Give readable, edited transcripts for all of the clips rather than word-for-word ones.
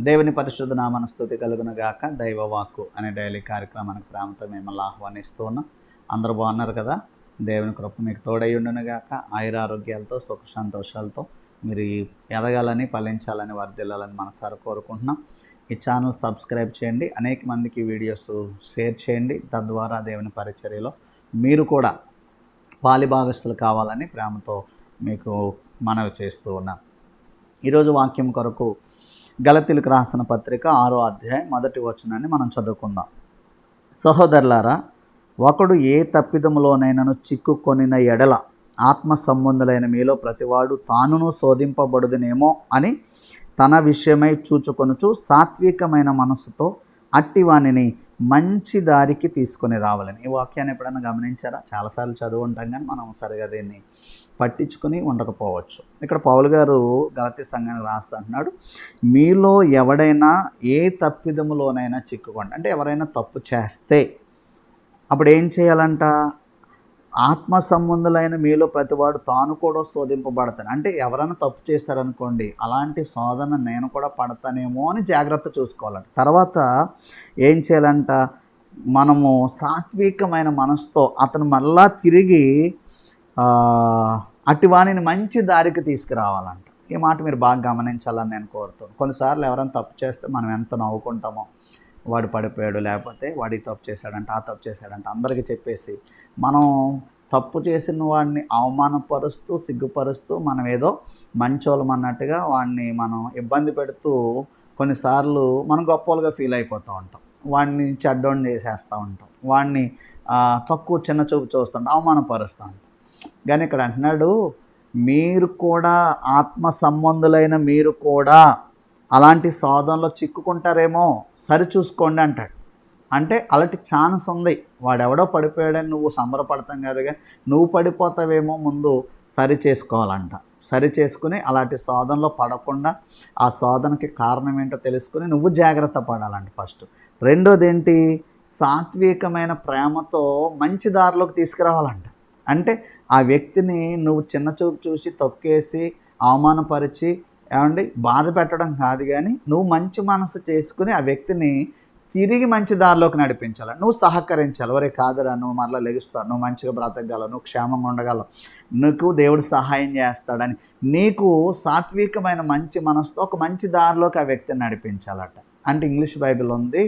దేవుని పరిశుద్ధ నామన స్తుతి కలుగును గాక. దైవవాక్కు అనే డైలీ కార్యక్రమానికి ప్రేమతో మిమ్మల్ని ఆహ్వానిస్తూ ఉన్నాం. అందరూ బాగున్నారు కదా? దేవుని కృప మీకు తోడై ఉండును గాక. ఆయురారోగ్యాలతో సుఖ సంతోషాలతో మీరు ఎదగాలని, ఫలించాలని, వర్ధిల్లాలని మనసారా కోరుకుంటున్నాం. ఈ ఛానల్ సబ్స్క్రైబ్ చేయండి, అనేక మందికి వీడియోస్ షేర్ చేయండి. తద్వారా దేవుని పరిచర్యలో మీరు కూడా పాలిభాగస్తులు కావాలని ప్రేమతో మీకు మనవి చేస్తూ ఉన్నాం. ఈరోజు వాక్యం కొరకు గలతీయులకు రాసిన పత్రిక 6వ అధ్యాయం 1వ వచనాన్ని మనం చదువుకుందాం. సహోదరులారా, ఒకడు ఏ తప్పిదములోనైనను చిక్కుకొనిన ఎడల ఆత్మ సంబంధులైన మీలో ప్రతివాడు తానును శోధింపబడుదునేమో అని తన విషయమై చూచుకొనుచు సాత్వికమైన మనస్సుతో అట్టివానిని మంచి దారికి తీసుకొని రావాలని. ఈ వాక్యాన్ని ఎప్పుడైనా గమనించారా? చాలాసార్లు చదువు ఉంటాం కానీ మనం సరిగా దీన్ని పట్టించుకొని ఉండకపోవచ్చు. ఇక్కడ పౌలు గారు గలతీ సంఘానికి రాస్తా అంటున్నాడు, మీలో ఎవడైనా ఏ తప్పిదములోనైనా చిక్కుకోండి. అంటే ఎవరైనా తప్పు చేస్తే అప్పుడు ఏం చేయాలంట? ఆత్మ సంబంధులైన మీలో ప్రతివాడు తాను కూడా శోధింపబడతాను. అంటే ఎవరైనా తప్పు చేశారనుకోండి, అలాంటి శోధన నేను కూడా పడతానేమో అని జాగ్రత్త చూసుకోవాలంట. తర్వాత ఏం చేయాలంట? మనము సాత్వికమైన మనసుతో అతను మళ్ళా తిరిగి అటువానిని మంచి దారికి తీసుకురావాలంట. ఈ మాట మీరు బాగా గమనించాలని నేను కోరుతాను. కొన్నిసార్లు ఎవరైనా తప్పు చేస్తే మనం ఎంత నవ్వుకుంటామో, వాడు పడిపోయాడు, లేకపోతే వాడికి తప్పు చేశాడంట, ఆ తప్పు చేశాడంట అందరికీ చెప్పేసి మనం తప్పు చేసిన వాడిని అవమానపరుస్తూ, సిగ్గుపరుస్తూ, మనం ఏదో మంచోళ్ళం అన్నట్టుగా వాడిని మనం ఇబ్బంది పెడుతూ కొన్నిసార్లు మనం గొప్పలుగా ఫీల్ అయిపోతూ ఉంటాం. వాడిని చెడ్డోడిని చేసేస్తూ ఉంటాం, వాడిని తక్కువ చిన్న చూపు చూస్తుంటాం, అవమానపరుస్తూ ఉంటాం. కానీ ఇక్కడ అంటున్నాడు, మీరు కూడా ఆత్మ సంబంధులైన మీరు కూడా అలాంటి శోధనలో చిక్కుకుంటారేమో, సరిచూసుకోండి అంటాడు. అంటే అలాంటి ఛాన్స్ ఉంది. వాడెవడో పడిపోయాడని నువ్వు సంబరపడతాం కదా, నువ్వు పడిపోతావేమో, ముందు సరి చేసుకోవాలంట. సరి చేసుకుని అలాంటి శోధనలో పడకుండా ఆ శోధనకి కారణం ఏంటో తెలుసుకుని నువ్వు జాగ్రత్త పడాలంట ఫస్ట్. రెండోది ఏంటి? సాత్వికమైన ప్రేమతో మంచి దారిలోకి తీసుకురావాలంట. అంటే ఆ వ్యక్తిని నువ్వు చిన్న చూపు చూసి తొక్కేసి అవమానపరిచి బాధ పెట్టడం కాదు, కానీ నువ్వు మంచి మనసు చేసుకుని ఆ వ్యక్తిని తిరిగి మంచి దారిలోకి నడిపించాలి. నువ్వు సహకరించాలి. వరే కాదురా, నువ్వు మరలా లెగుస్తావు, నువ్వు మంచిగా బ్రతకగలవు, నువ్వు క్షేమంగా ఉండగలవు, నీకు దేవుడు సహాయం చేస్తాడని నీకు సాత్వికమైన మంచి మనసుతో ఒక మంచి దారిలోకి ఆ వ్యక్తిని నడిపించాలట. అంటే ఇంగ్లీష్ బైబిల్ ఉంది,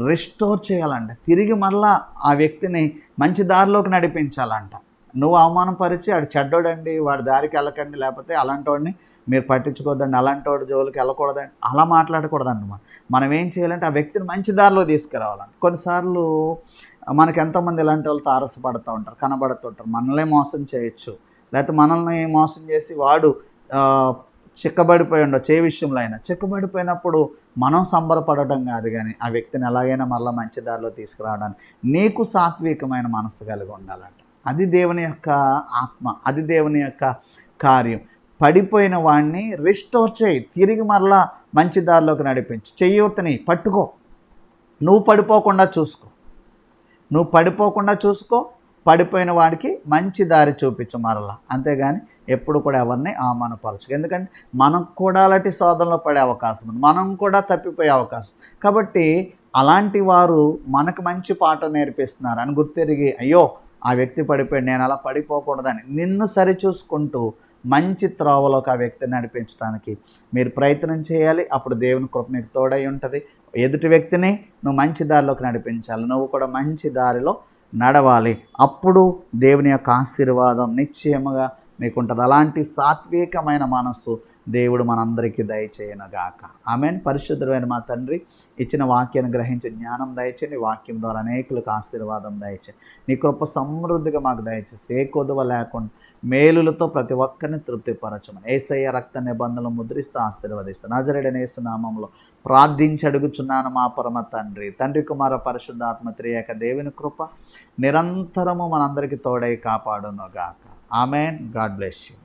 రిస్టోర్ చేయాలంట. తిరిగి మరలా ఆ వ్యక్తిని మంచి దారిలోకి నడిపించాలంట. నువ్వు అవమానపరిచి వాడు చెడ్డోడండి, వాడి దారికి వెళ్ళకండి, లేకపోతే అలాంటి వాడిని మీరు పట్టించుకోవద్దండి, అలాంటి వాడి జోలికి వెళ్ళకూడదండి, అలా మాట్లాడకూడదండి. మనం ఏం చేయాలంటే ఆ వ్యక్తిని మంచి దారిలో తీసుకురావాలండి. కొన్నిసార్లు మనకు ఎంతోమంది ఇలాంటి వాళ్ళు తారసపడుతూ ఉంటారు, కనబడుతుంటారు. మనల్ని మోసం చేయొచ్చు, లేకపోతే మనల్ని మోసం చేసి వాడు చిక్కబడిపోయి ఉండొచ్చు. ఏ విషయంలో అయినా చిక్కబడిపోయినప్పుడు మనం సంబరపడటం కాదు, కానీ ఆ వ్యక్తిని ఎలాగైనా మళ్ళీ మంచి దారిలో తీసుకురావడానికి నీకు సాత్వికమైన మనసు కలిగి ఉండాలంట. అది దేవుని యొక్క ఆత్మ, అది దేవుని యొక్క కార్యం. పడిపోయిన వాడిని రిస్టోర్ చేయి, తిరిగి మరలా మంచి దారిలోకి నడిపించు. చెయ్యూతని పట్టుకో, నువ్వు పడిపోకుండా చూసుకో, పడిపోయిన వాడికి మంచి దారి చూపించు మరలా. అంతేగాని ఎప్పుడు కూడా ఎవరిని అవమానపరచు. ఎందుకంటే మనం కూడా అలాంటి శోధనలో పడే అవకాశం ఉంది, మనం కూడా తప్పిపోయే అవకాశం. కాబట్టి అలాంటి వారు మనకు మంచి పాఠం నేర్పిస్తున్నారు అని గుర్తెరిగి, అయ్యో ఆ వ్యక్తి పడిపోయాడు, నేను అలా పడిపోకూడదని నిన్ను సరిచూసుకుంటూ మంచి త్రోవలోకి ఆ వ్యక్తిని నడిపించడానికి మీరు ప్రయత్నం చేయాలి. అప్పుడు దేవుని కృప మీకు తోడై ఉంటుంది. ఎదుటి వ్యక్తిని నువ్వు మంచి దారిలోకి నడిపించాలి, నువ్వు కూడా మంచి దారిలో నడవాలి. అప్పుడు దేవుని యొక్క ఆశీర్వాదం నిశ్చయముగా మీకుంటుంది. అలాంటి సాత్వికమైన మనస్సు దేవుడు మనందరికీ దయచేయనుగాక. ఆమేన్. పరిశుద్ధమైన మా తండ్రి, ఇచ్చిన వాక్యాన్ని గ్రహించి జ్ఞానం దయచేయండి. వాక్యం ద్వారా అనేకులకు ఆశీర్వాదం దయచేయండి. నీ కృప సమృద్ధిగా మాకు దయచేసి ఏ కొదువ లేకుండా మేలులతో ప్రతి ఒక్కరిని తృప్తిపరచమని యేసయ్య రక్త నిబంధనలు ముద్రిస్తూ ఆశీర్వదిస్తూ నజరేయుడైన యేసు నామములో ప్రార్థించి అడుగుచున్నాను మా పరమ తండ్రి. తండ్రి, కుమార, పరిశుద్ధాత్మ త్రియేక దేవుని కృప నిరంతరము మనందరికీ తోడై కాపాడును గాక. ఆమేన్. God bless you.